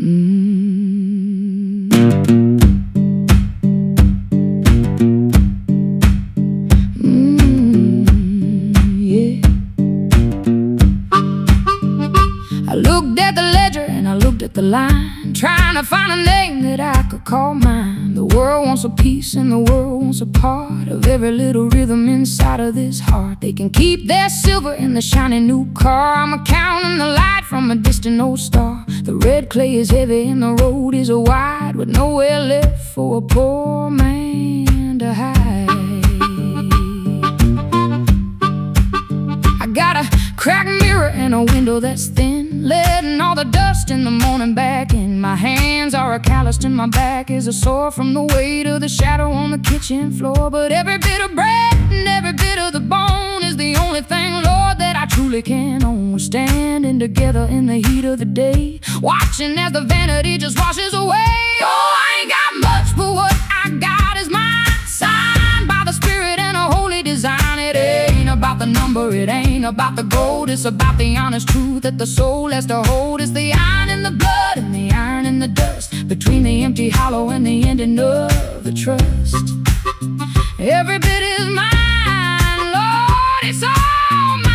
Yeah. I looked at the ledger and I looked at the line, trying to find a name that I could call mine. The world wants a piece and the world wants a part of every little rhythm inside of this heart. They can keep their silver in the shiny new car. I'm counting the light from a distant old star. The red clay is heavy and the road is wide, with nowhere left for a poor man to hide. I got a cracked mirror and a window that's thin, letting all the dust in the morning back in. My hands are calloused and my back is sore from the weight of the shadow on the kitchen floor. But every bit of bread and every bit of the bone is the only thing, Lord, that I truly can own. We're standing together in the heat of the day, watching as the vanity just washes away. Oh, I ain't got much, but what I got is mine, signed by the Spirit and a holy design. It ain't about the number, it ain't about the gold, it's about the honest truth that the soul has to hold. It's the iron in the blood and the iron in the dust, between the empty hollow and the ending of the trust. Every bit is mine, Lord, it's all mine.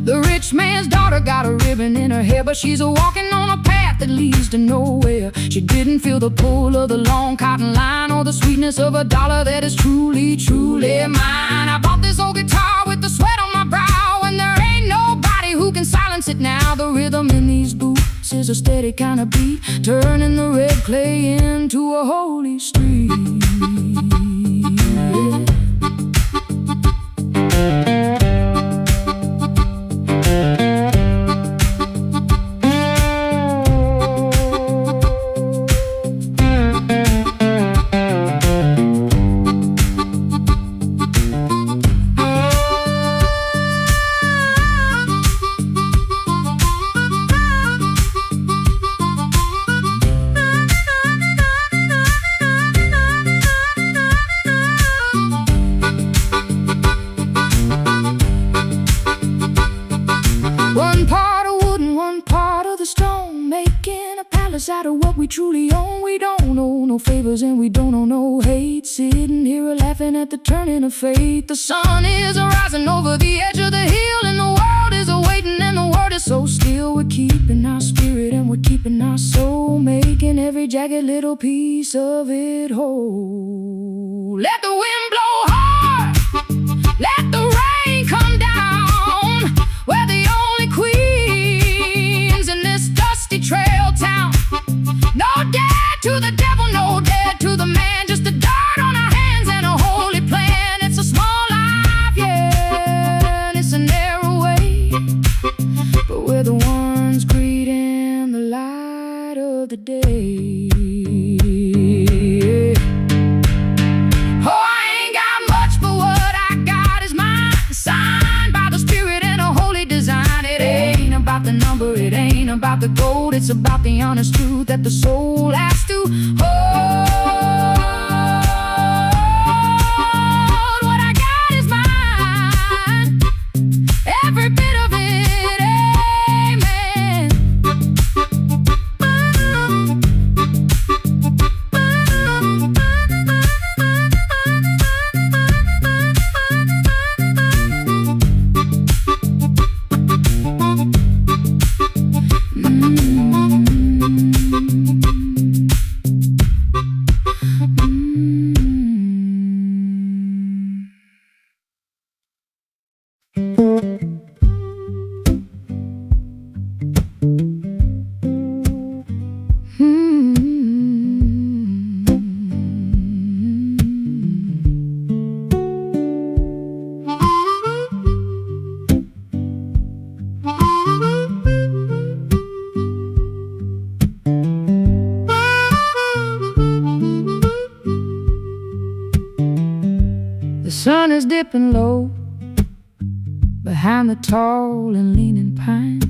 The rich man's daughter got a ribbon in her hair, but she's walking on a path that leads to nowhere. She didn't feel the pull of the long cotton line, or the sweetness of a dollar that is truly, truly mine. I bought this old guitar with the sweat on my brow, and there ain't nobody who can silence it now. The rhythm in these boots is a steady kind of beat, turning the red clay into a holy street. Out of what we truly own. We don't know no favors and we don't know no hate, sitting here laughing at the turning of fate. The sun is rising over the edge of the hill, and the world is waiting and the world is so still. We're keeping our spirit and we're keeping our soul, making every jagged little piece of it whole. Let the wind blow hard, let the rain come down. We're the only queens in this dusty trail town. No dead to the devil, no dead to the man, just the dirt on our hands and a holy plan. It's a small life, yeah, and it's a narrow way, but we're the ones greeting the light of the day. Oh, I ain't got much, but what I got is mine, signed by the Spirit and a holy design. It ain't about the number, it ain't about the gold, it's about the honest truth that the soul has to hold. What I got is mine, every bit of it, amen. The sun is dipping low behind the tall and leaning pine,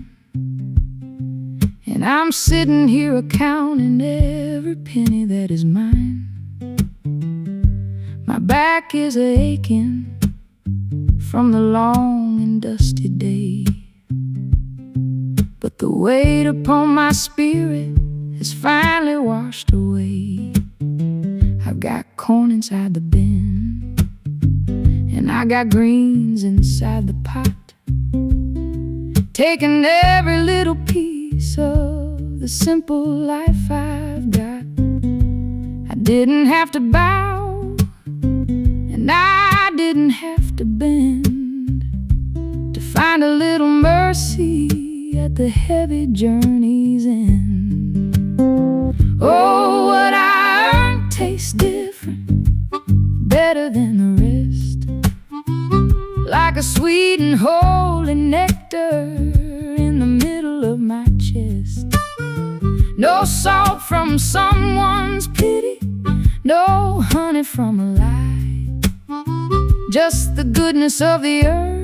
and I'm sitting here counting every penny that is mine. My back is aching from the long and dusty day. The weight upon my spirit is finally washed away. I've got corn inside the bin, and I got greens inside the pot, taking every little piece of the simple life I've got. I didn't have to bow, and I didn't have to bend to find a little mercy at the heavy journey's end. Oh, what I earned tastes different, better than the rest, like a sweet and holy nectar in the middle of my chest. No salt from someone's pity, no honey from a lie, just the goodness of the earth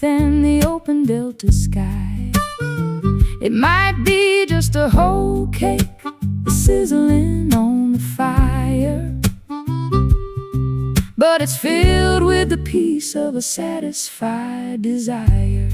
and the open delta sky. It might be just a whole cake sizzling on the fire, but it's filled with the peace of a satisfied desire.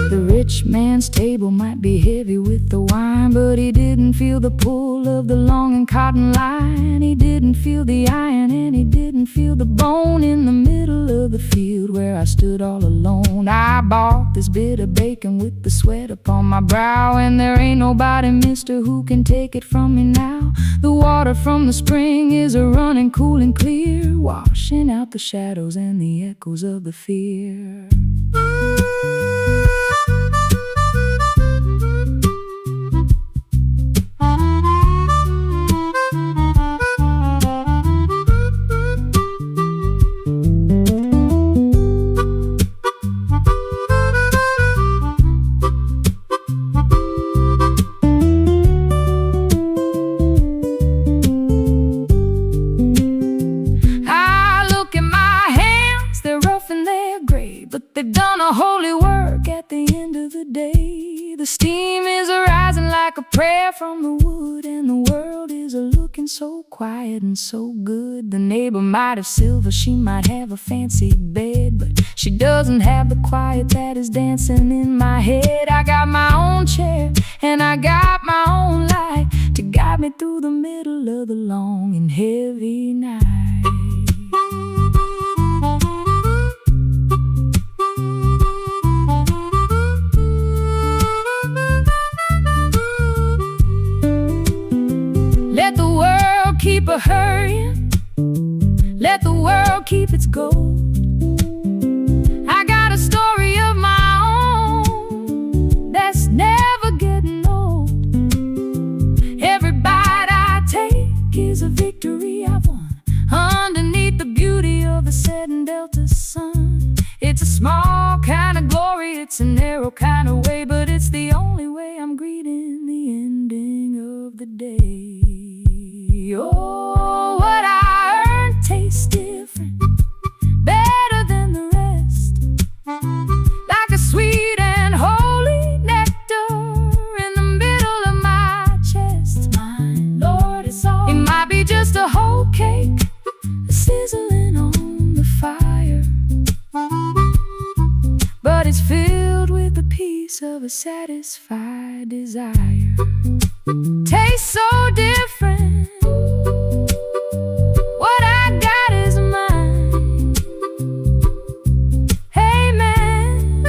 The rich man's table might be heavy with the wine, but he didn't feel the pull of the long and cotton line. He didn't feel the iron, and he didn't feel the bone in the middle of the field where I stood all alone. I bought this bit of bacon with the sweat upon my brow, and there ain't nobody, mister, who can take it from me now. The water from the spring is a running cool and clear, washing out the shadows and the echoes of the fear. But they've done a holy work at the end of the day. The steam is arising like a prayer from the wood, and the world is a-looking so quiet and so good. The neighbor might have silver, she might have a fancy bed, but she doesn't have the quiet that is dancing in my head. I got my own chair, and I got my own light to guide me through the middle of the long and heavy night. Let the world keep a-hurrying, let the world keep its gold. I got a story of my own that's never getting old. Every bite I take is a victory I've won underneath the beauty of the setting delta sun. It's a small kind of glory, it's a narrow kind of way, but it's the only way I'm greeting the ending of the day. Oh, what I earned tastes different, better than the rest, like a sweet and holy nectar in the middle of my chest. My Lord, it's all. It might be just a whole cake sizzling on the fire, but it's filled with the peace of a satisfied desire. Tastes so different, what I got is mine. Hey man,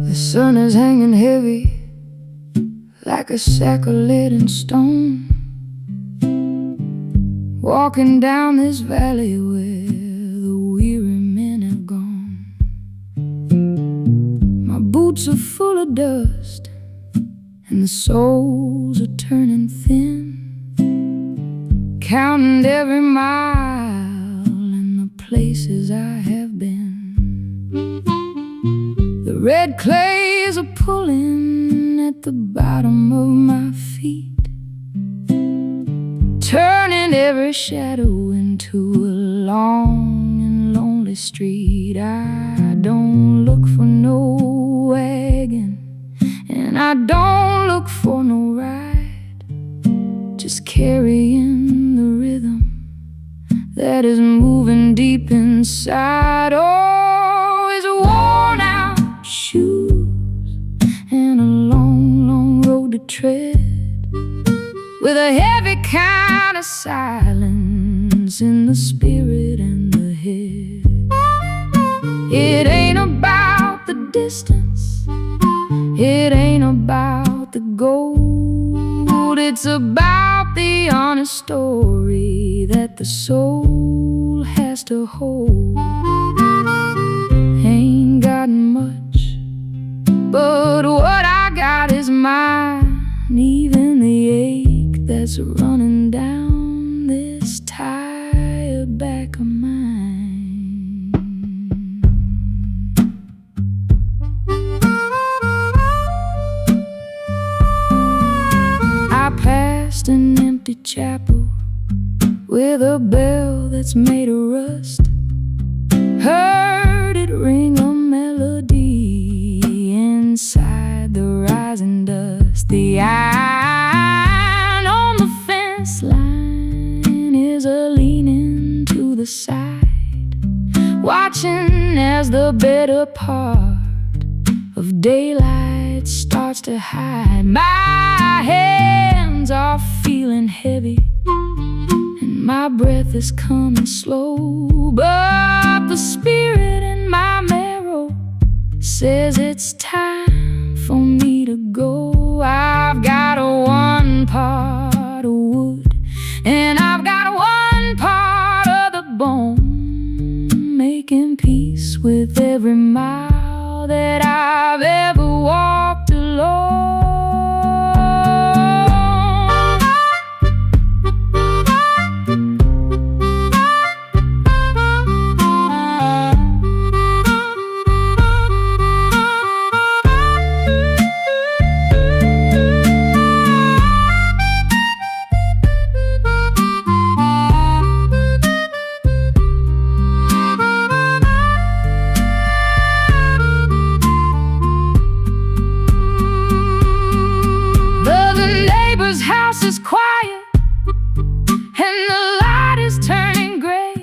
The sun is hanging heavy like a sack of lead and stone, walking down this valley where the weary men have gone. boots are full of dust, and the soles are turning thin, counting every mile and the places I have been. The red clays are pulling at the bottom of my feet, turning every shadow into a long and lonely street. I don't look for no wagon, and I don't look for no ride, just carrying the rhythm that is moving deep inside. Oh, it's worn out shoes and a long, long road to tread, with a heavy kind of silence in the spirit and the head. It ain't about the distance, it ain't about the gold, it's about the honest story that the soul has to hold. Ain't got much, but what I got is mine, even the ache that's running down this tired back of mine. I passed an empty chapel with a bell that's made of rust, heard it ring a melody inside the rising dust. The iron on the fence line is a leaning to the side, watching as the better part of daylight starts to hide. My hands are feeling heavy and my breath is coming slow, but the spirit in my marrow says it's time for me to go. I've got a 1 part of wood and I've got 1 part of the bone, making peace with every mile that I've ever walked alone. Is quiet and the light is turning gray,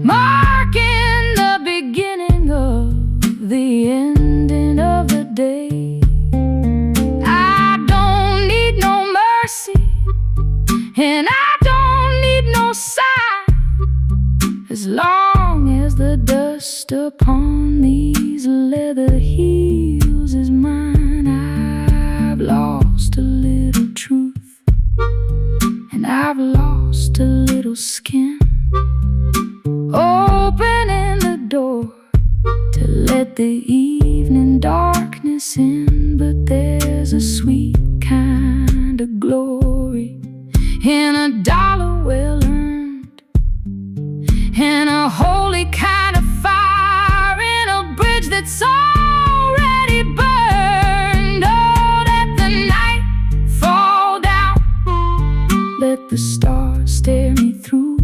marking the beginning of the ending of the day. I don't need no mercy and I don't need no sign, as long as the dust upon these leather heels is mine. I've lost a little truth and I've lost a little skin, opening the door to let the evening darkness in. But there's a sweet kind of glory in a dollar well earned, and a holy kind of fire in a bridge that's already burned. Oh, let the night fall down, let the stars stare me through.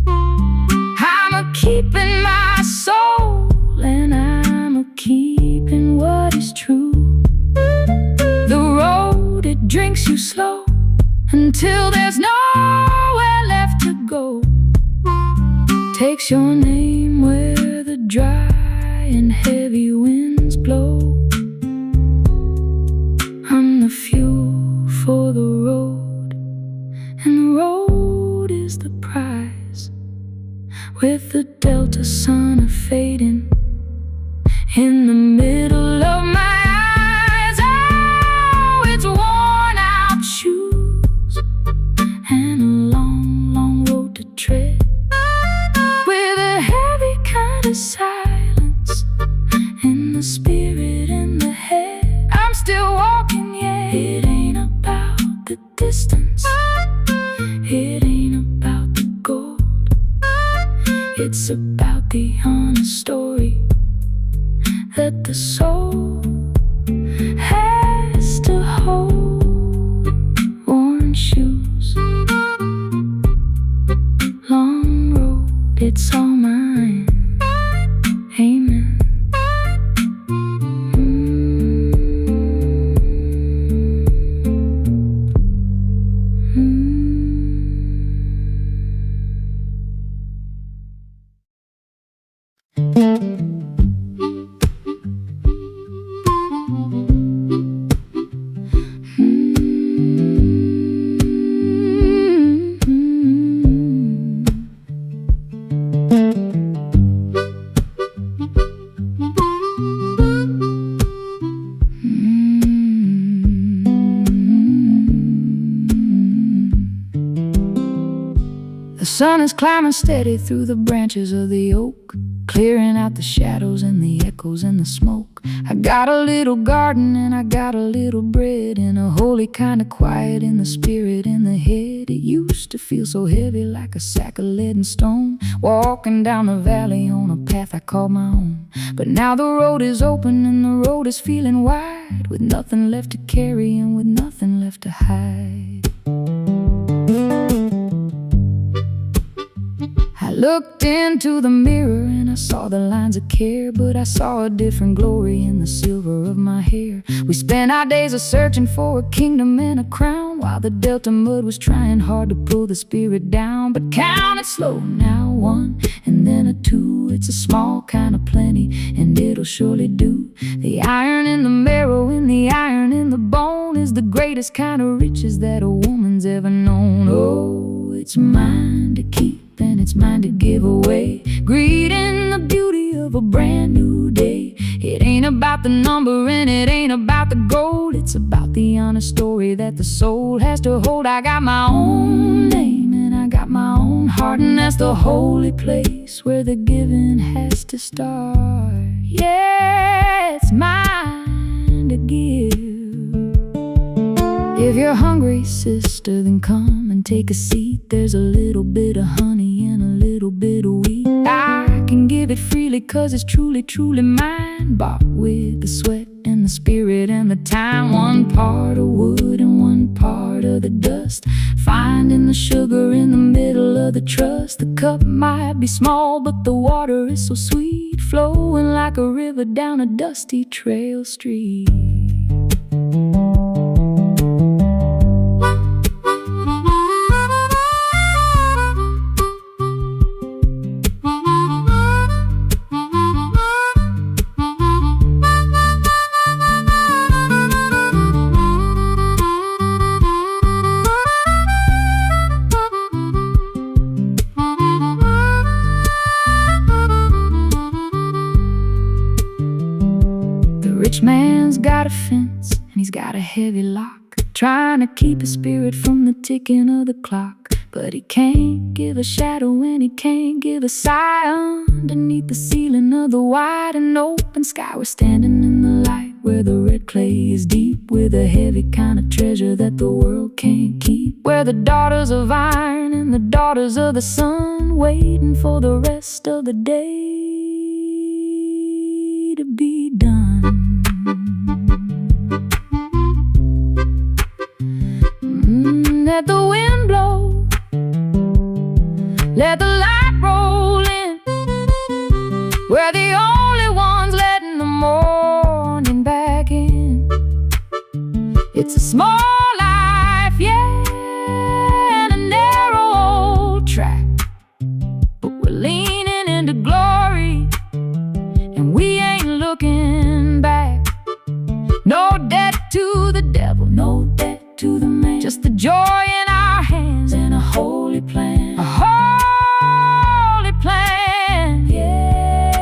I'm a-keeping my soul and I'm a-keeping what is true. The road, it drinks you slow until there's nowhere left to go. Takes your name where the dry and heavy winds blow. I'm the fuel for the road, and the road is the prize. With the delta sun a-fading in the middle of my eyes. Oh, it's worn out shoes and a long, long road to tread, with a heavy kind of silence in the spirit It's about the honest story that the soul has to hold. Worn shoes, long road, it's all mine. Amen. The sun is climbing steady through the branches of the oak, clearing out the shadows and the echoes and the smoke. I got a little garden and I got a little bread, and a holy kind of quiet in the spirit in the head. It used to feel so heavy like a sack of lead and stone, walking down the valley on a path I call my own. But now the road is open and the road is feeling wide, with nothing left to carry and with nothing left to hide. I looked into the mirror and I saw the lines of care, but I saw a different glory in the silver of my hair. We spent our days searching for a kingdom and a crown, while the Delta mud was trying hard to pull the spirit down. But count it slow now, 1 and then a 2. It's a small kind of plenty and it'll surely do. The iron in the marrow and the iron in the bone is the greatest kind of riches that a woman's ever known. Oh, it's mine to keep and it's mine to give away, greeting the beauty of a brand new day. It ain't about the number and it ain't about the gold, it's about the honest story that the soul has to hold. I got my own name and I got my own heart, and that's the holy place where the giving has to start. Yeah, it's mine to give. If you're hungry, sister, then come and take a seat. There's a little bit of honey and a little bit of wheat. I can give it freely 'cause it's truly, truly mine, bought with the sweat and the spirit and the time. 1 part of wood and 1 part of the dust, finding the sugar in the middle of the trust. The cup might be small, but the water is so sweet, flowing like a river down a dusty trail street. Rich man's got a fence and he's got a heavy lock, trying to keep his spirit from the ticking of the clock. But he can't give a shadow and he can't give a sigh. Underneath the ceiling of the wide and open sky, we're standing in the light where the red clay is deep, with a heavy kind of treasure that the world can't keep. Where the daughters of iron and the daughters of the sun, waiting for the rest of the day to be done. Let the wind blow, let the light roll in. We're the only ones letting the morning back in. It's a small life, yeah, and a narrow old track, but we're leaning into glory and we ain't looking back. No debt to the devil, no debt to the man, just the joy in our hands and a holy plan. A holy plan, yeah.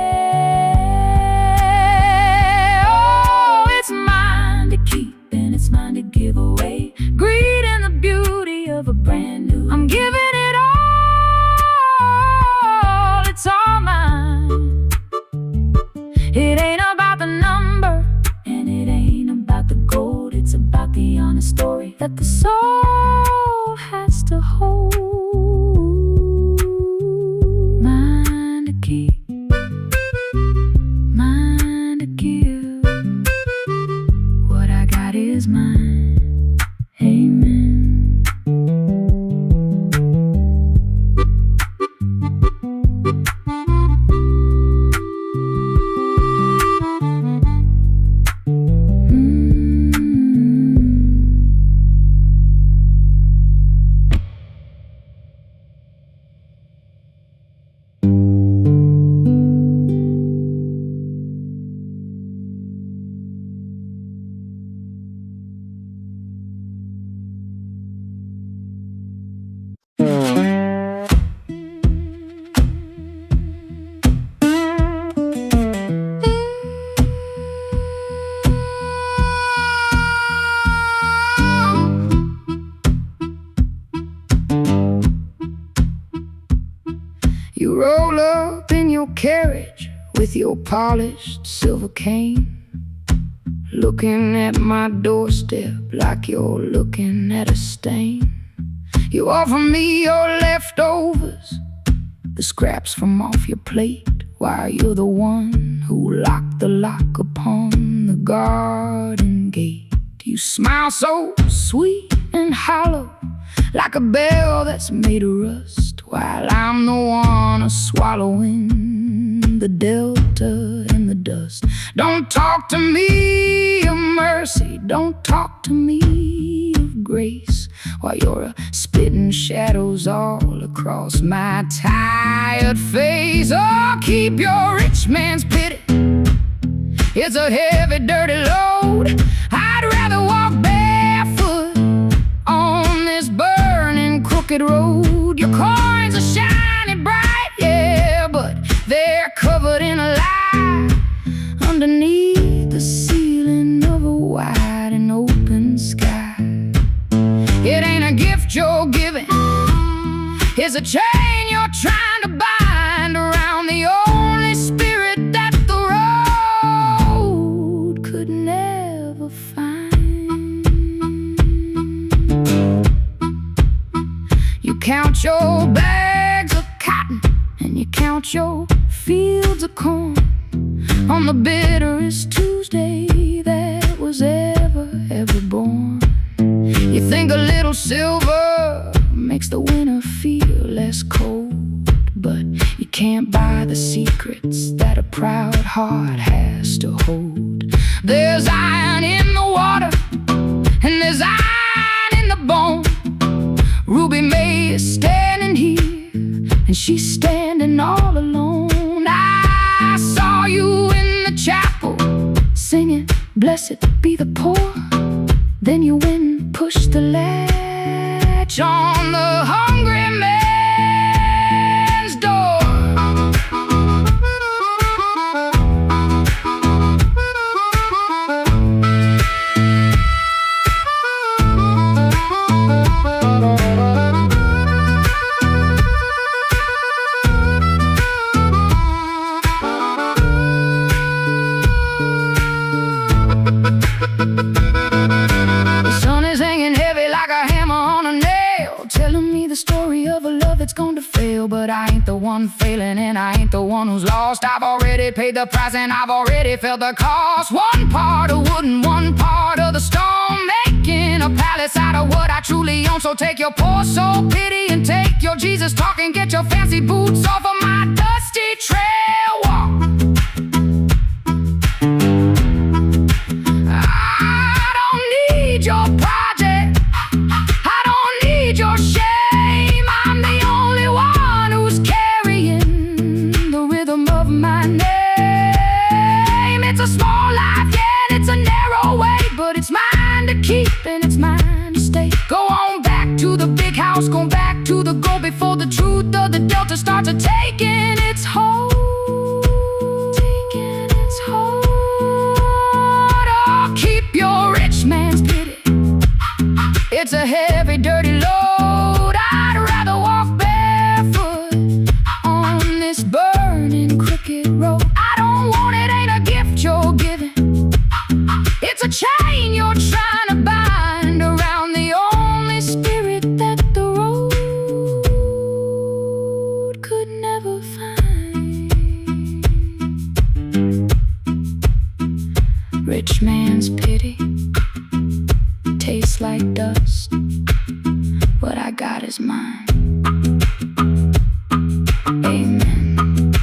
Oh, it's mine to keep and it's mine to give away. You roll up in your carriage with your polished silver cane, looking at my doorstep like you're looking at a stain. You offer me your leftovers, the scraps from off your plate, while you're the one who locked the lock upon the garden gate. You smile so sweet and hollow, like a bell that's made of rust, while I'm the one swallowing the delta in the dust. Don't talk to me of mercy, don't talk to me of grace, while you're spitting shadows all across my tired face. Oh, keep your rich man's pity, it's a heavy, dirty load. I'd rather walk barefoot on this burning, crooked road. Your coins are shining bright, yeah, but they're covered in a lie underneath the ceiling of a wide and open sky. It ain't a gift you're giving, it's a chain you're trying to bind around the only spirit that the road could never find. You count your bags of cotton and you count your fields of corn on the bitterest Tuesday that was ever born. You think a little silver makes the winter feel less cold, but you can't buy the secrets that a proud heart has to hold. There's iron in the water and there's iron in the bone. Ruby May is standing here and she's standing all alone. I saw you in the chapel singing, "Blessed be the poor." Then you went and pushed the latch on the hungry man's door. The sun is hanging heavy like a hammer on a nail, telling me the story of a love that's going to fail. But I ain't the one failing and I ain't the one who's lost. I've already paid the price and I've already felt the cost. One part of wood and one part of the stone, making a palace out of what I truly own. So take your poor soul pity and take your Jesus talk and get your fancy boots off of my dusty trail walk. Your project, I don't need your shame. I'm the only one who's carrying the rhythm of my name. It's a small life, yeah, it's a narrow way, but it's mine to keep and it's mine to stay. Go on back to the big house, go back to the goal before the truth of the delta starts taking its hold. Taking its hold. Oh, keep your rich man's pity, it's a heavy, dirty load. I'd rather walk barefoot on this burning, crooked road. I don't want it, ain't a gift you're giving, it's a chain you're trying to bind around the only spirit that the road could never find. Rich man's pity tastes like dust, what I got is mine. Amen.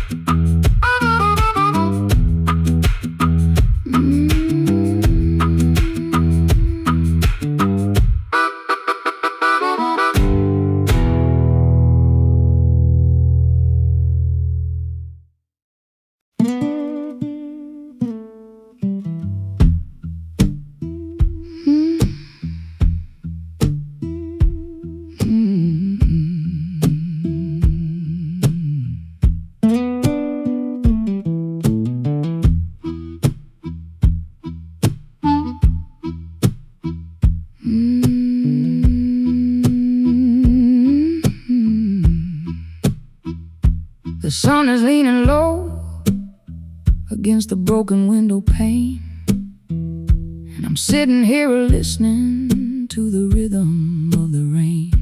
sun is leaning low against the broken window pane, and I'm sitting here listening to the rhythm of the rain.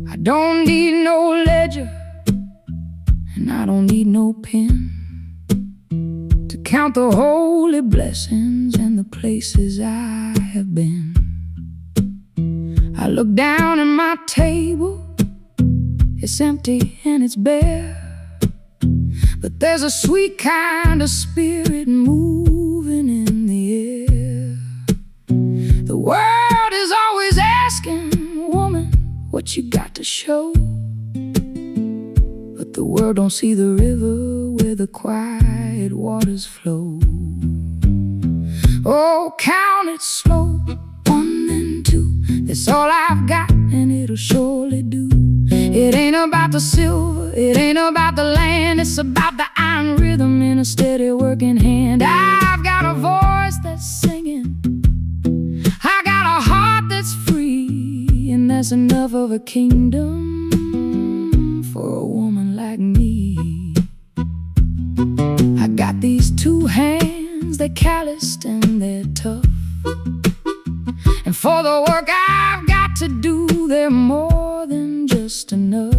I don't need no ledger, and I don't need no pen to count the holy blessings and the places I have been. I look down at my table, it's empty and it's bare, but there's a sweet kind of spirit moving in the air. The world is always asking, woman, what you got to show? But the world don't see the river where the quiet waters flow. Oh, count it slow, 1 and 2. That's all I've got, and it'll surely do. It ain't about the silver, it ain't about the land, it's about the iron rhythm in a steady working hand. I've got a voice that's singing, I got a heart that's free, and that's enough of a kingdom for a woman like me. I got these 2 hands, they're calloused and they're tough, and for the work I've got to do, they're more than just enough.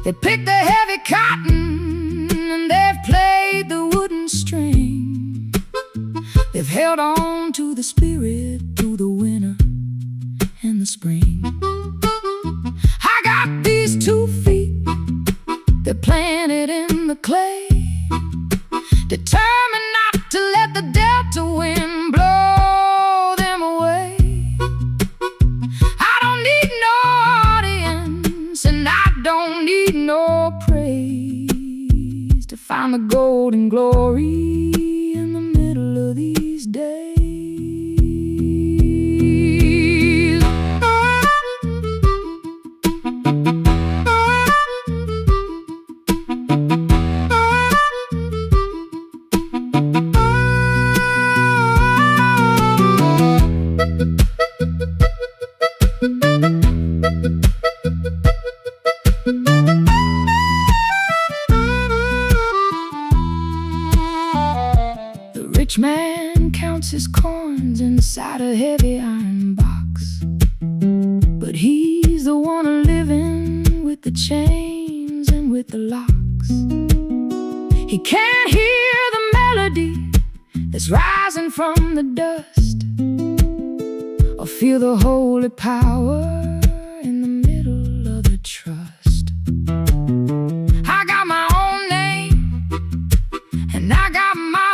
They picked the heavy cotton and they've played the wooden string. They've held on to the spirit through the winter and the spring. I got these 2 feet, they're planted in the clay, determined not to let the delta wind blow them away. I don't need no audience, and I don't need no praise to find the golden glory in the middle of these days. Rich man counts his coins inside a heavy iron box, but he's the one living with the chains and with the locks. He can't hear the melody that's rising from the dust, or feel the holy power in the middle of the trust. I got my own name, and I got my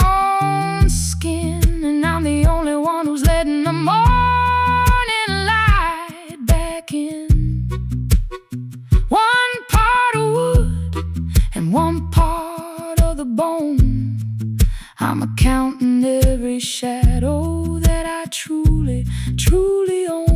and I'm the only one who's letting the morning light back in. 1 part of wood and 1 part of the bone. I'm a-counting every shadow that I truly, truly own.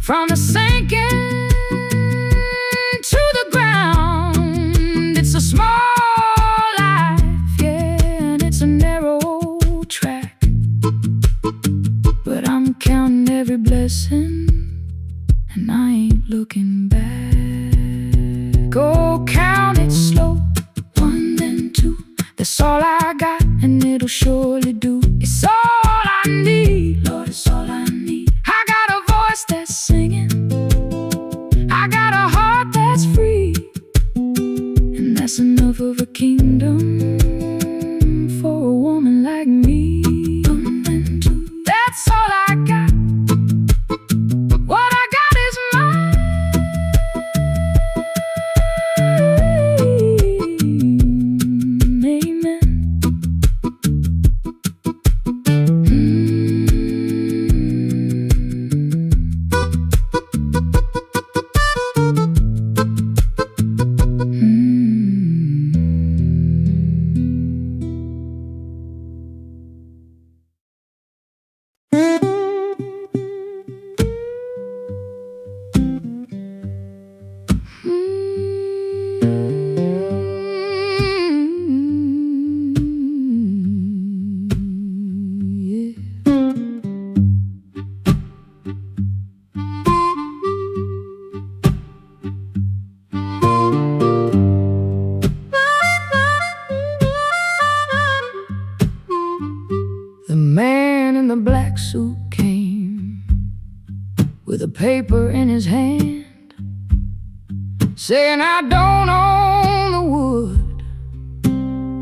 From the sinking to the ground, it's a small life, yeah, and it's a narrow track. But I'm counting every blessing, and I ain't looking back. Go count it slow, 1 and 2. That's all I got, and it'll surely do. It's all I need, Lord, it's all I need. I got a voice that's singing, I got a heart that's free, and that's enough of a kingdom for a woman like me. 1 and 2, that's all I got. What I got is mine. Amen. the paper in his hand, saying, I don't own the wood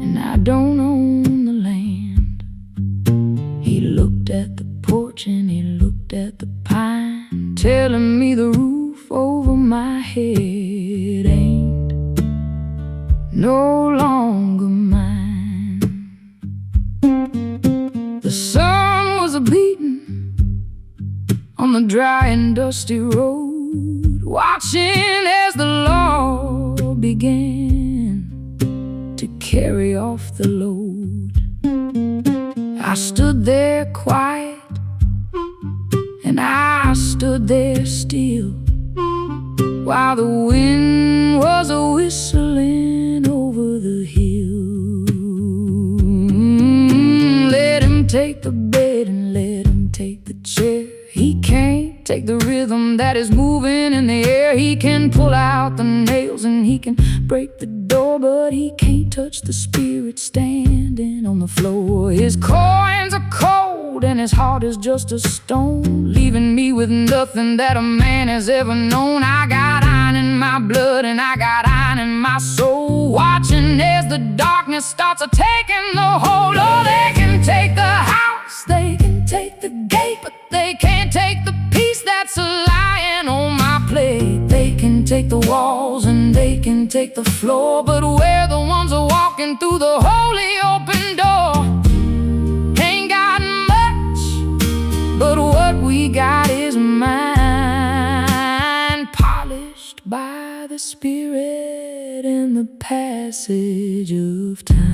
and I don't own the land. He looked at the porch and he looked at the pine, telling me the roof over my head ain't no longer mine. The sun was a-beating on the dry and dusty road, watching as the law began to carry off the load. I stood there quiet and I stood there still, while the wind was a-whistling over the hill. Let him take the bed and let him take the chair. He can't take the rhythm that is moving in the air. He can pull out the nails and he can break the door, but he can't touch the spirit standing on the floor. His coins are cold and his heart is just a stone, leaving me with nothing that a man has ever known. I got iron in my blood and I got iron in my soul, watching as the darkness starts taking the hold. Oh, they can take the house, they can take the gate, but they can't take the peace that's lying on my plate. They can take the walls and they can take the floor, but we're the ones who are walking through the holy open door. Ain't got much, but what we got is mine, polished by the Spirit and the passage of time.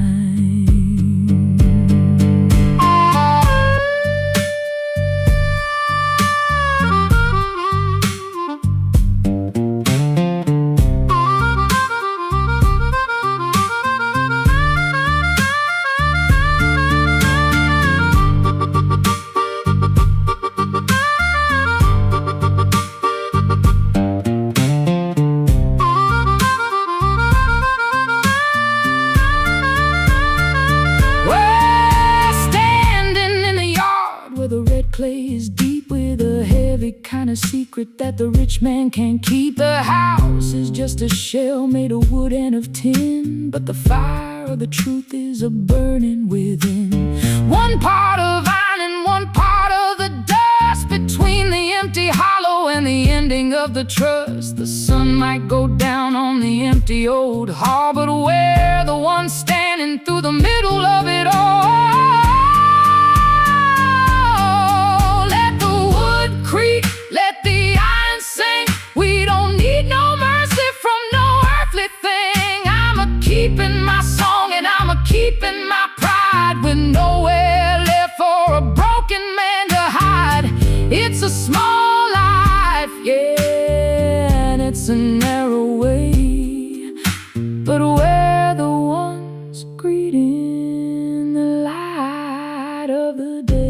Clay is deep with a heavy kind of secret that the rich man can't keep. The house is just a shell made of wood and of tin, but the fire of the truth is a-burning within. One part of iron and one part of the dust, between the empty hollow and the ending of the trust. The sun might go down on the empty old hall, but we're the ones standing through the middle of it all. Creak, let the iron sing. We don't need no mercy from no earthly thing. I'm a-keeping my song and I'm a-keeping my pride, with nowhere left for a broken man to hide. It's a small life, yeah, and it's a narrow way, but we're the ones greeting the light of the day.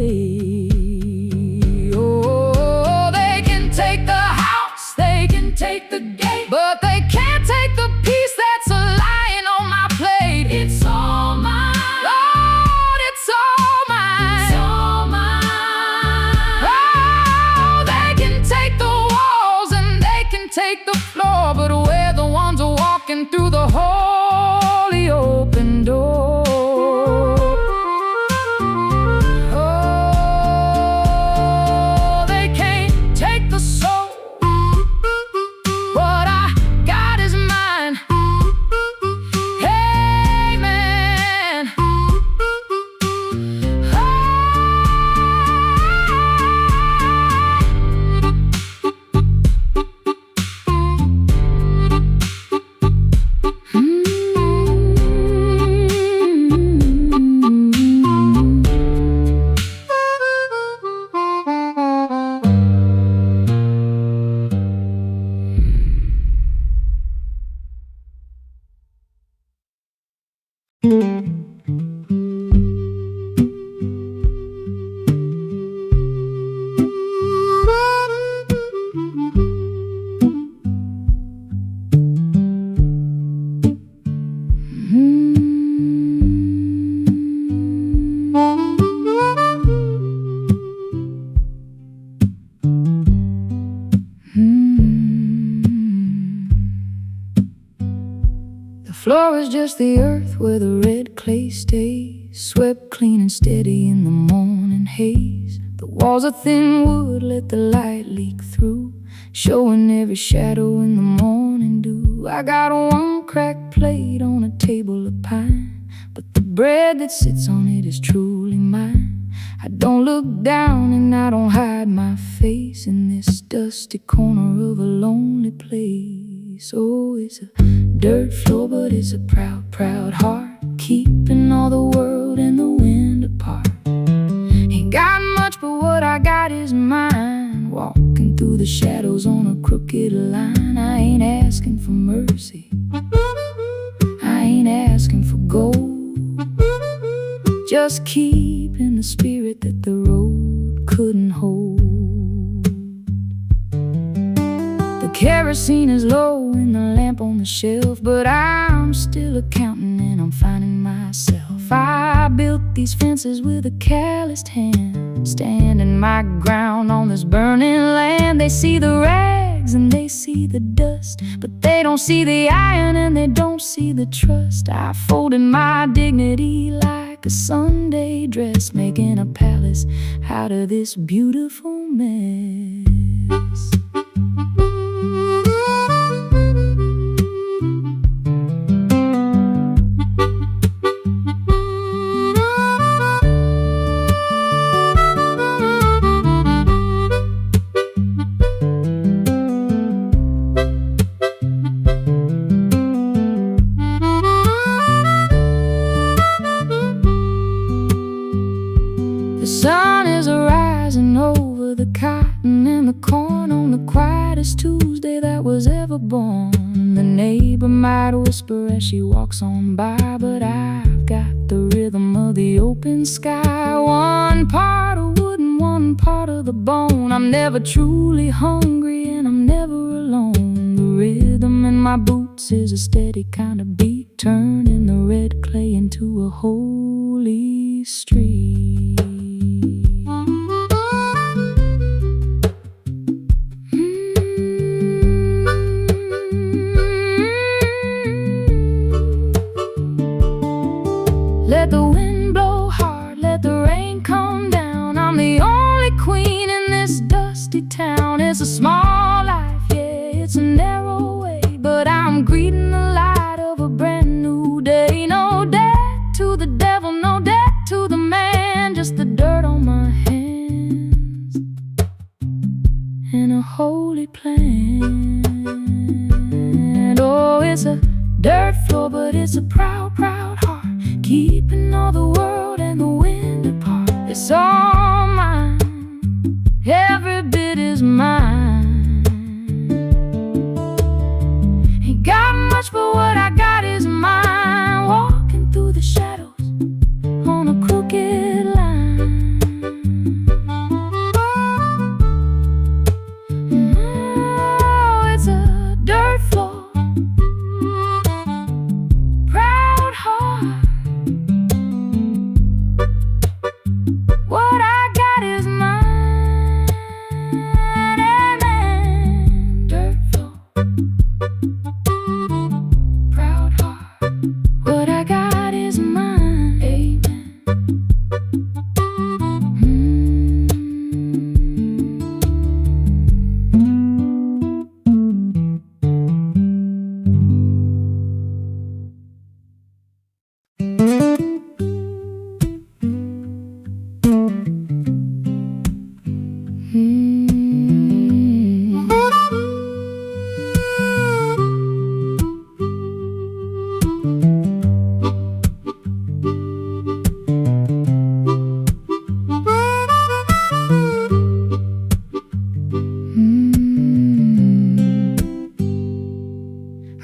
Take the gate, but they can't take the peace that's lying on my plate. It's all mine, Lord, it's all mine. It's all mine. Oh, they can take the walls and they can take the floor, but we're the ones who are walking through the holy open door. Oh, they can't take the soul, but floor is just the earth where the red clay stays, swept clean and steady in the morning haze. The walls are thin wood, let the light leak through, showing every shadow in the morning dew. I got one cracked plate on a table of pine, but the bread that sits on it is truly mine. I don't look down and I don't hide my face in this dusty corner of a lonely place. Oh, it's a dirt floor, but it's a proud, proud heart, keeping all the world and the wind apart. Ain't got much, but what I got is mine, walking through the shadows on a crooked line. I ain't asking for mercy, I ain't asking for gold, just keeping the spirit that the road couldn't hold. The kerosene is low in the lamp on the shelf, but I'm still accounting and I'm finding myself. I built these fences with a calloused hand, standing my ground on this burning land. They see the rags and they see the dust, but they don't see the iron and they don't see the trust. I folded my dignity like a Sunday dress, making a palace out of this beautiful mess. The sun is rising over the cotton and the corn on the quietest Tuesday that was ever born. The neighbor might whisper as she walks on by, but I've got the rhythm of the open sky. One part of wood and one part of the bone. I'm never truly hungry and I'm never alone. The rhythm in my boots is a steady kind of beat, turning the red clay into a holy street. Let the wind blow hard, let the rain come down. I'm the only queen in this dusty town. It's a small life, yeah, it's a narrow way, but I'm greeting the light of a brand new day. No debt to the devil, no debt to the man, just the dirt on my hands and a holy plan. Oh, it's a dirt floor, but it's a proud, proud heart, keeping all the world and the wind apart. It's all mine, every bit is mine. Ain't got much, but what I got is mine, walking through the shadows on a crooked line. Oh, it's a dirt floor, proud heart. What I got is mine, amen. Dirt floor, proud heart. What I got is mine, amen.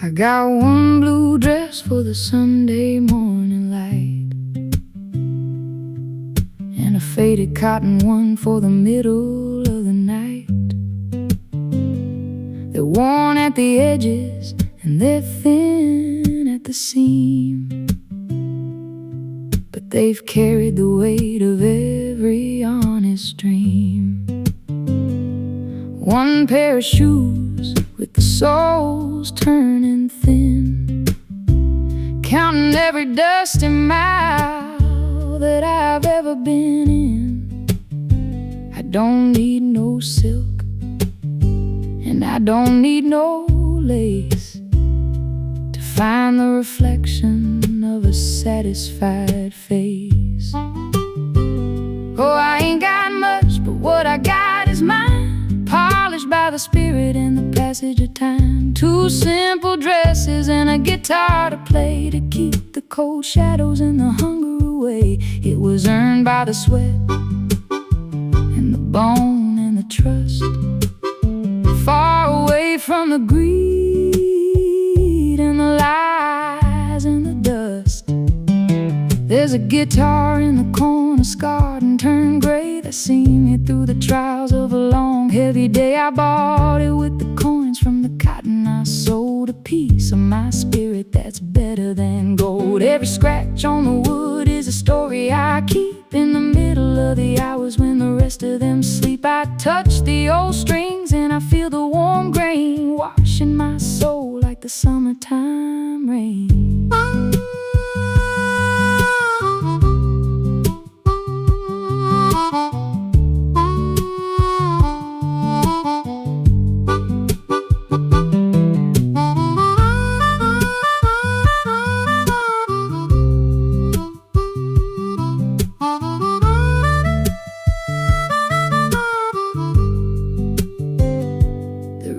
I got one blue dress for the Sunday morning light, and a faded cotton one for the middle of the night. They're worn at the edges and they're thin at the seam, but they've carried the weight of every honest dream. One pair of shoes with the soles turning thin, counting every dusty mile that I've ever been in. I don't need no silk, and I don't need no lace to find the reflection of a satisfied face. Oh, I ain't got much, but what I got is mine, polished by the spirit and the passage of time. 2 simple dresses and a guitar to play to keep the cold shadows and the hunger away. It was earned by the sweat and the bone and the trust, far away from the greed and the lies and the dust. There's a guitar in the corner, scarred and turned gray, that seen me through the trials of a long, heavy day. I bought it with the coins from the cotton I sold, a piece of my spirit that's better than gold. Every scratch on the wood is a story I keep in the middle of the hours when the rest of them sleep. I touch the old strings and I feel the warm grain washing my soul like the summertime rain.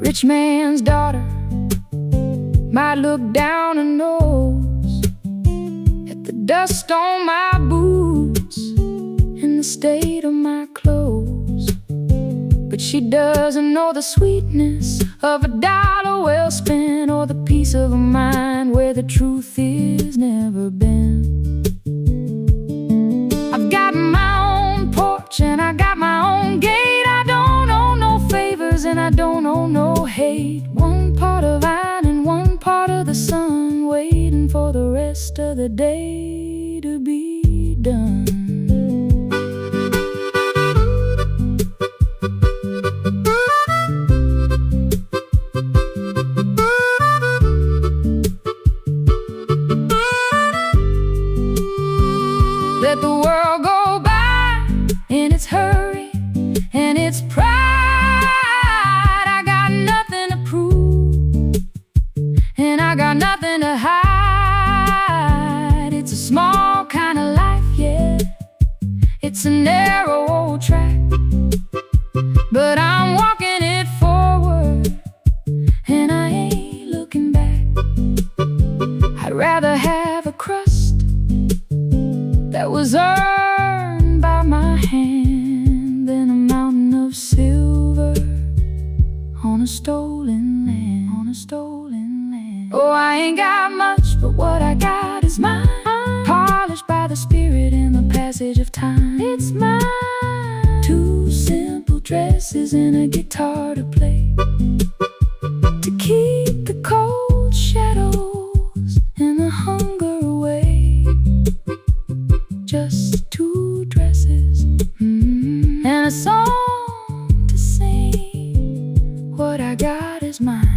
Rich man's daughter might look down her nose at the dust on my boots and the state of my clothes, but she doesn't know the sweetness of a dollar well spent, or the peace of a mind where the truth is never been. I've got my own porch and I got my own gate. I don't owe no favors and I don't owe no hate. One part of Aint and one part of the sun, waiting for the rest of the day to be done. Let the world go by in its hurry and its pride. I got nothing to prove and I got nothing to hide. It's a small kind of life, yeah. It's a narrow old track, but I'm walking it forward and I ain't looking back. I'd rather have a crust that was earned by my hand than a mountain of silver on a stolen land, on a stolen land. Oh, I ain't got much, but what I got is mine, polished by the spirit and the passage of time. It's mine. 2 simple dresses and a guitar to play to keep the cold shadows and the hunger away. Just 2 dresses and a song to sing. What I got is mine.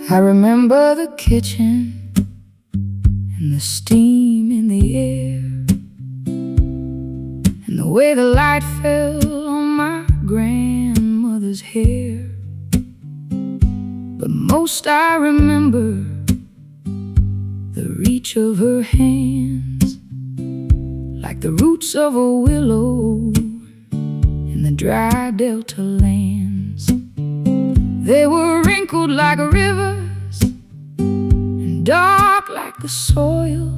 I remember the kitchen and the steam in the air, and the way the light fell on my grandmother's hair. But most I remember the reach of her hands, like like the roots of a willow in the dry delta lands. They were wrinkled like rivers and dark like the soil,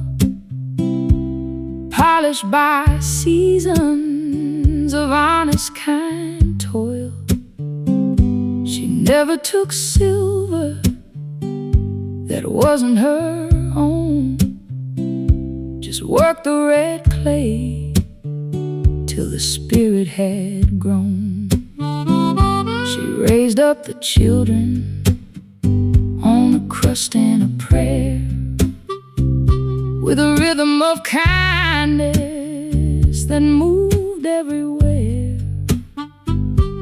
polished by seasons of honest, kind toil. She never took silver that wasn't her own, just worked the red clay till the spirit had grown. She raised up the children on a crust and a prayer, with a rhythm of kindness that moved everywhere.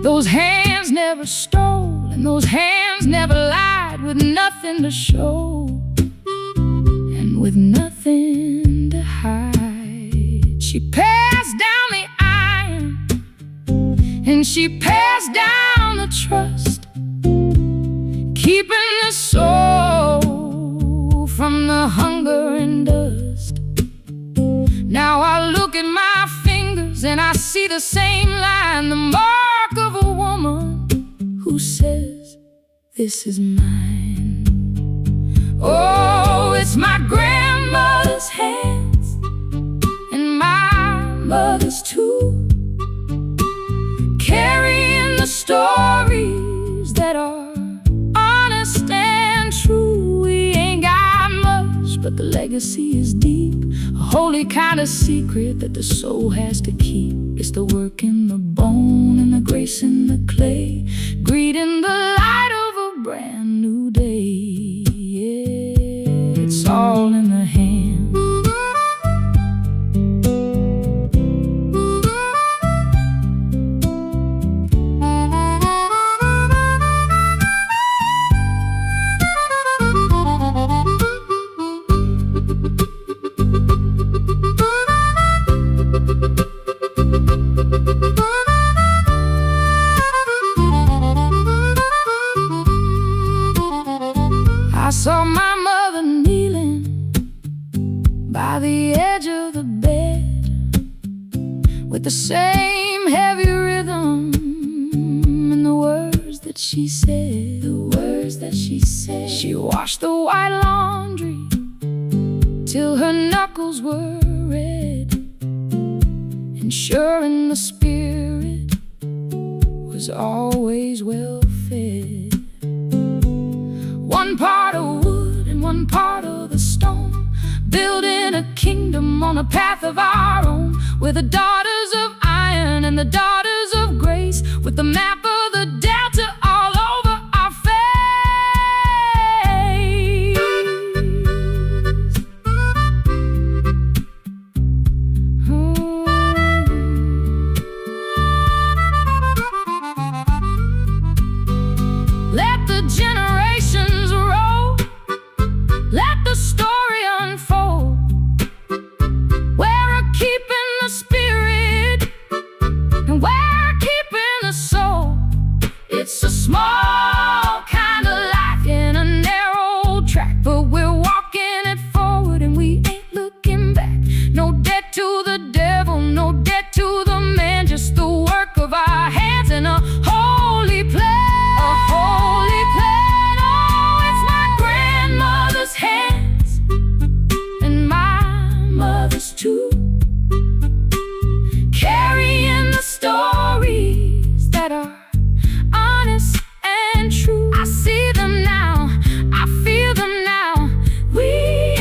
Those hands never stole, and those hands never lied, with nothing to show and with nothing to hide. She passed down the iron, and she passed down the trust, keeping the soul from the hunger and dust. Now I look at my fingers and I see the same line, the mark of a woman who says, "This is mine." Oh, it's my grandmother's hands, and my mother's too, carrying the stories that are honest and true. We ain't got much, but the legacy is deep, a holy kind of secret that the soul has to keep. It's the work in the bone and the grace in the clay, greeting the light of a brand new day. Yeah, it's all in the hand. I saw my mother kneeling by the edge of the bed, with the same heavy rhythm in the words that she said. The words that she said. She washed the white laundry till her knuckles were red, ensuring the spirit was always well fed. One part of wood and one part of the stone, building a kingdom on a path of our own. We're the daughters of iron and the daughters of grace, with the map of the delta all over our face. Let the generations roll, let the story unfold. We're keeping the spirit, and we're keeping the soul. It's a small kind of life in a narrow track, but we're walking it forward and we ain't looking back. No debt to the devil, no debt to the man, just the work of our hands and a holy plan. A holy plan. Oh, it's my grandmother's hands, and my mother's too, carrying the stories that are honest and true. I see them now, I feel them now. We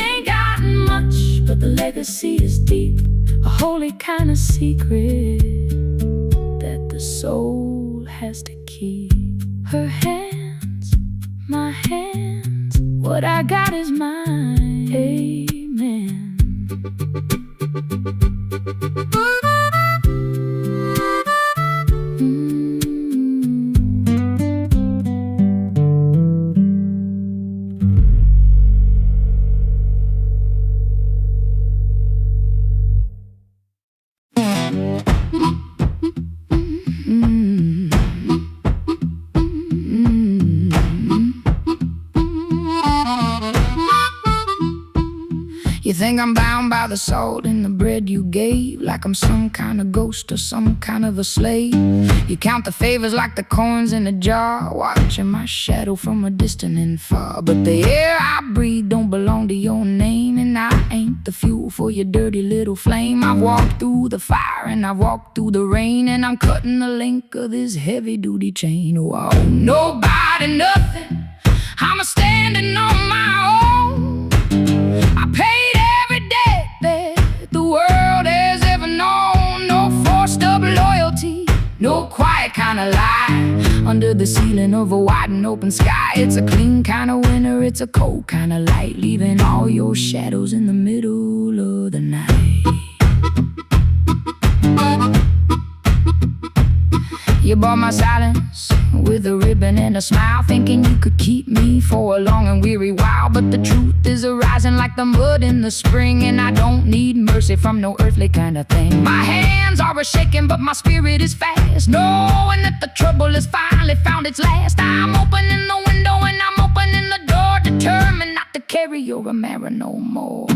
ain't got much, but the legacy is deep, a holy kind of secret that the soul has to keep. Her hands, my hands, what I got is mine. Amen. You think I'm bound by the salt in the bread you gave, like I'm some kind of ghost or some kind of a slave. You count the favors like the coins in a jar, watching my shadow from a distant and far. But the air I breathe don't belong to your name, and I ain't the fuel for your dirty little flame. I've walked through the fire and I've walked through the rain, and I'm cutting the link of this heavy-duty chain. Oh, I owe nobody nothing, I'm standing on my own. I paid every debt that the world has ever known. No forced up loyalty, no quiet kind of lie under the ceiling of a wide and open sky. It's a clean kind of winter, it's a cold kind of light, leaving all your shadows in the middle of the night. You bought my silence with a ribbon and a smile, thinking you could keep me for a long and weary while. But the truth is arising like the mud in the spring, and I don't need mercy from no earthly kind of thing. My hands are a-shaking, but my spirit is fast, knowing that the trouble has finally found its last. I'm opening the window and I'm opening the door, determined not to carry your Amara no more.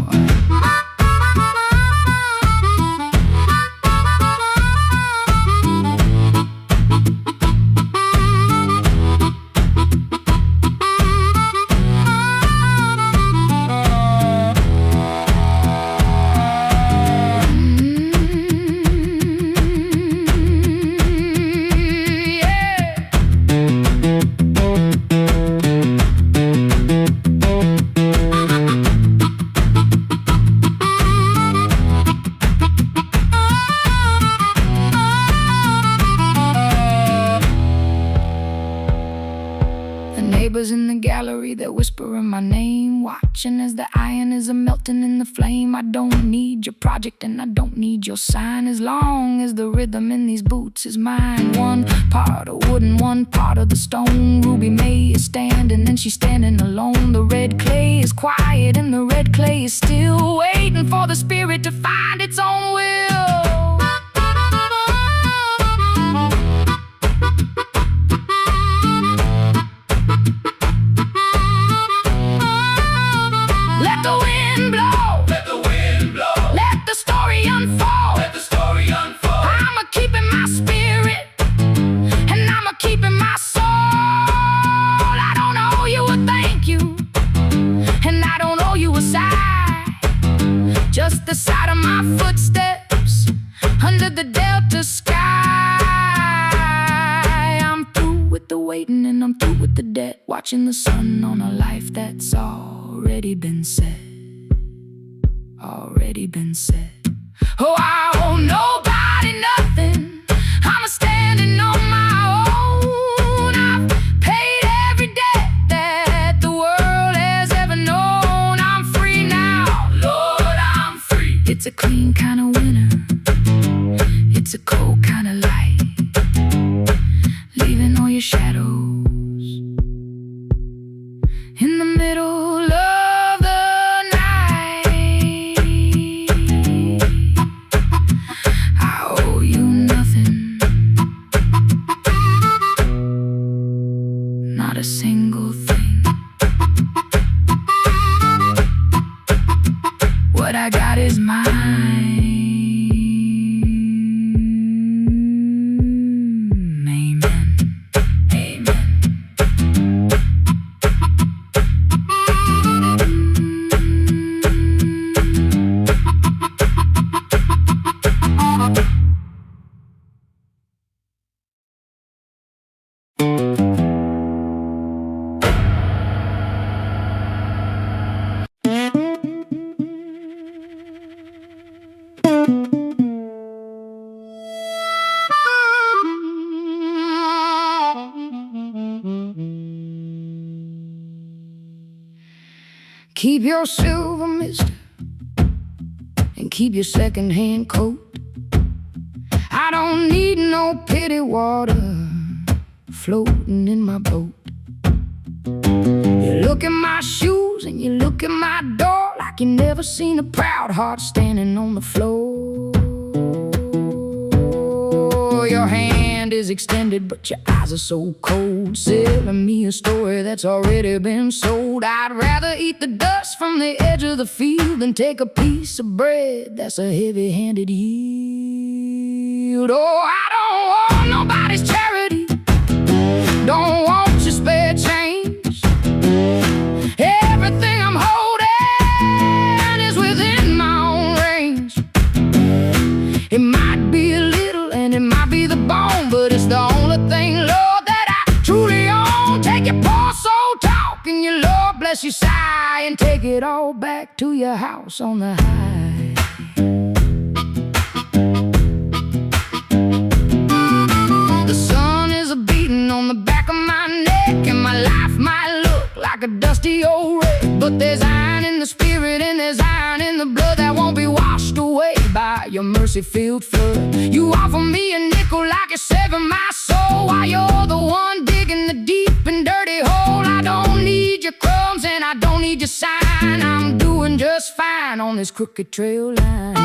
Neighbors in the gallery, they're whispering my name, watching as the iron is a-melting in the flame. I don't need your project and I don't need your sign, as long as the rhythm in these boots is mine. One part of wood and one part of the stone. Ruby May is standing and she's standing alone. The red clay is quiet and the red clay is still, waiting for the spirit to find its own will. Let the wind blow, let the wind blow, let the story unfold, let the story unfold. I'm keeping my spirit and I'm keeping my soul. I don't owe you a thank you and I don't owe you a sigh, just the sight of my footsteps under the delta sky. I'm through with the waiting and I'm through with the debt, watching the sun on a life that's already been set, already been set. Oh, I owe nobody nothing, I'm standing on my own. I've paid every debt that the world has ever known. I'm free now, Lord, I'm free. It's a clean kind of winter, it's a cold kind of light, leaving all your shadows in the middle of the night. I owe you nothing, not a single thing. What I got is mine. Keep your silver mister and keep your second-hand coat. I don't need no pity water floating in my boat. You look at my shoes and you look at my door like you never seen a proud heart standing on the floor. Your hand hand is extended, but your eyes are so cold, selling me a story that's already been sold. I'd rather eat the dust from the edge of the field than take a piece of bread that's a heavy-handed yield. Oh, I don't want nobody's charity, don't want your spare change. Everything I'm holding is within my own range. It might be a little and it might be the bone, but it's the only thing, Lord, that I truly own. Take your poor soul talk and your Lord bless you sigh, and take it all back to your house on the high. The sun is a-beating on the back of my neck, and my life might look like a dusty old wreck, but there's iron in the spirit and there's iron in the blood that won't be washed away by your mercy-filled flood. You offer me a nickel like you're saving my soul, while you're the one digging the deep and dirty hole. I don't need your crumbs and I don't need your sign. I'm doing just fine on this crooked trail line.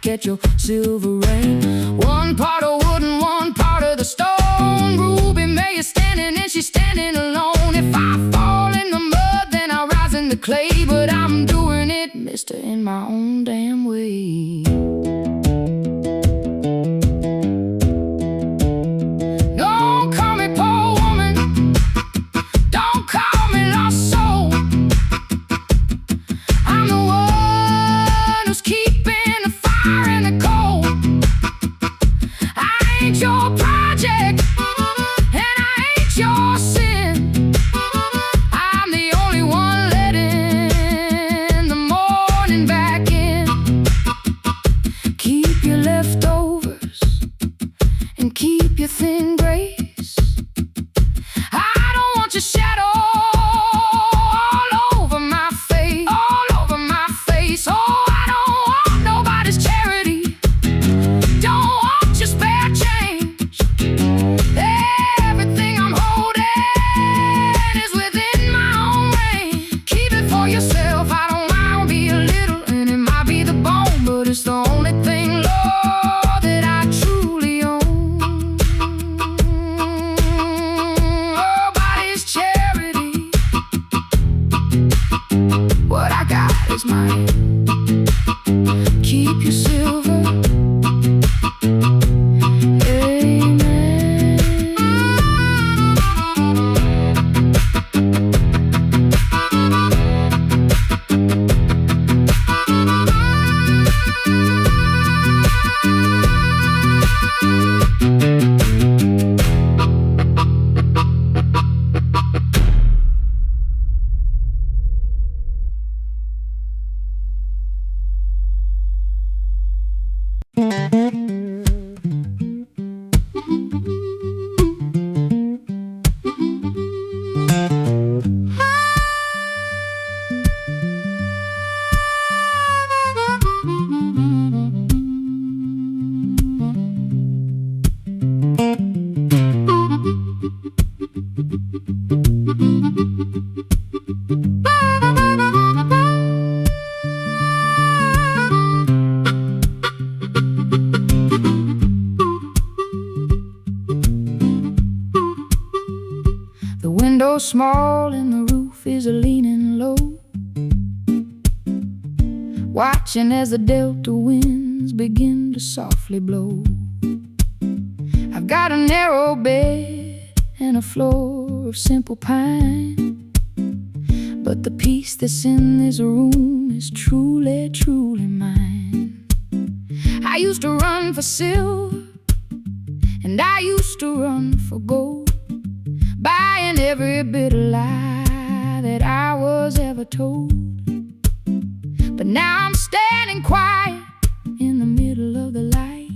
Catch your silver rain. One part of wood and one part of the stone. Ruby May is standing and she's standing alone. If I fall in the mud, then I'll rise in the clay, but I'm doing it, mister, in my own damn way. Don't call me poor woman, don't call me lost soul. I'm the one who's keeping the fire in the cold. I ain't your project and I ain't your sin. I'm the only one letting the morning back in. Keep your leftovers and keep your thin grace. I don't want your shadow all over my face, all over my face. Oh, I don't want nobody's charity, don't want your spare change. Everything I'm holding is within my own range. Keep it for yourself, I don't mind, be a little and it might be the bone, but it's the only thing, Lord, that I truly own. Nobody's charity, what I got is mine. Keep your silver, amen. The window's small and the roof is a-leaning low, watching as the delta winds begin to softly blow. I've got a narrow bed and a floor of simple pine, but the peace that's in this room is truly, truly mine. I used to run for silver and I used to run for gold, buying every bit of lie that I was ever told. But now I'm standing quiet in the middle of the light,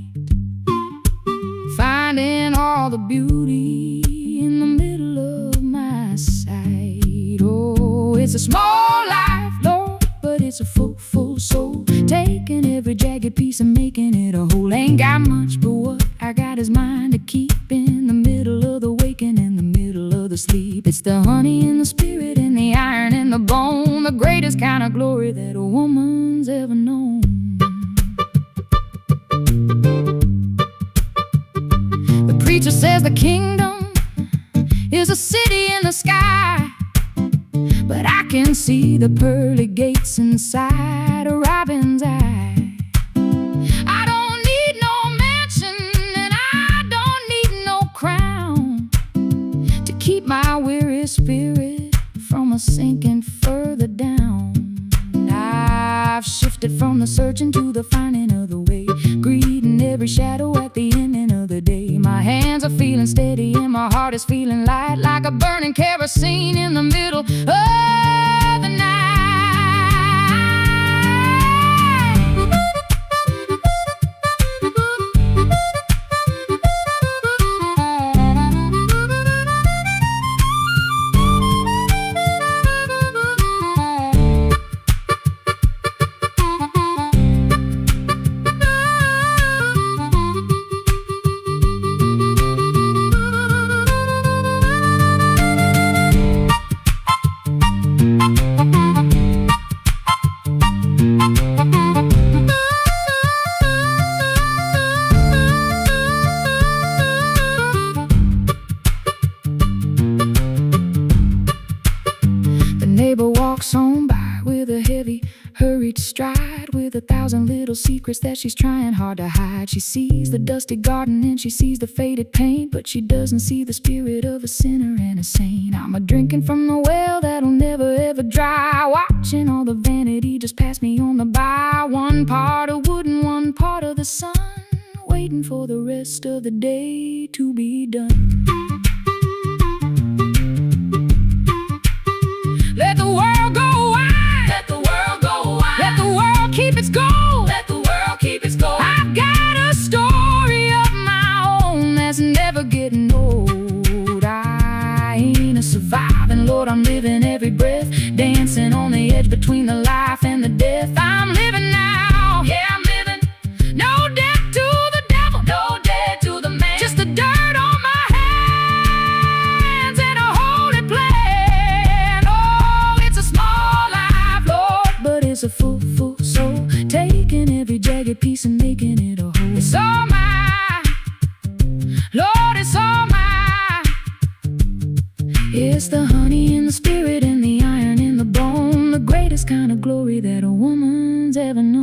finding all the beauty in the middle of my sight. Oh, it's a small life, Lord, but it's a full soul, taking every jagged piece and making it a whole. Ain't got much, but what I got is mine to keep in the middle of the waking, in the middle of the sleep. It's the honey in the spirit and the iron in the bone, the greatest kind of glory that a woman's ever known. The preacher says the kingdom is a city in the sky, but I can see the pearly gates inside a robin's eye. I don't need no mansion and I don't need no crown to keep my weary spirit from a sinking further down. I've shifted from the searching to the finding of the way, greeting every shadow at the ending of the day. My hands are feeling steady and my heart is feeling light, like a burning kerosene in the middle of the night. Neighbor walks on by with a heavy, hurried stride, with 1,000 little secrets that she's trying hard to hide. She sees the dusty garden and she sees the faded paint, but she doesn't see the spirit of a sinner and a saint. I'm a drinking from the well that'll never ever dry, watching all the vanity just pass me on the by. One part of wood and one part of the sun, waiting for the rest of the day to be done. Let the world go wide. Let the world go wide. Let the world keep its gold. Let the world keep its gold. I've got a story of my own that's never getting old. I ain't a surviving, Lord, I'm living every breath, dancing on the edge between the life and the death. I'm living now, yeah, I'm living. No death to the devil, no death to the man, just the dirt on my hands and a holy plan. Oh, it's a small life, Lord, but it's a full soul, taking every jagged piece and making it a whole. It's all mine, Lord, it's all mine. It's the honey in the spirit and the iron in the bone, the greatest kind of glory that a woman's ever known.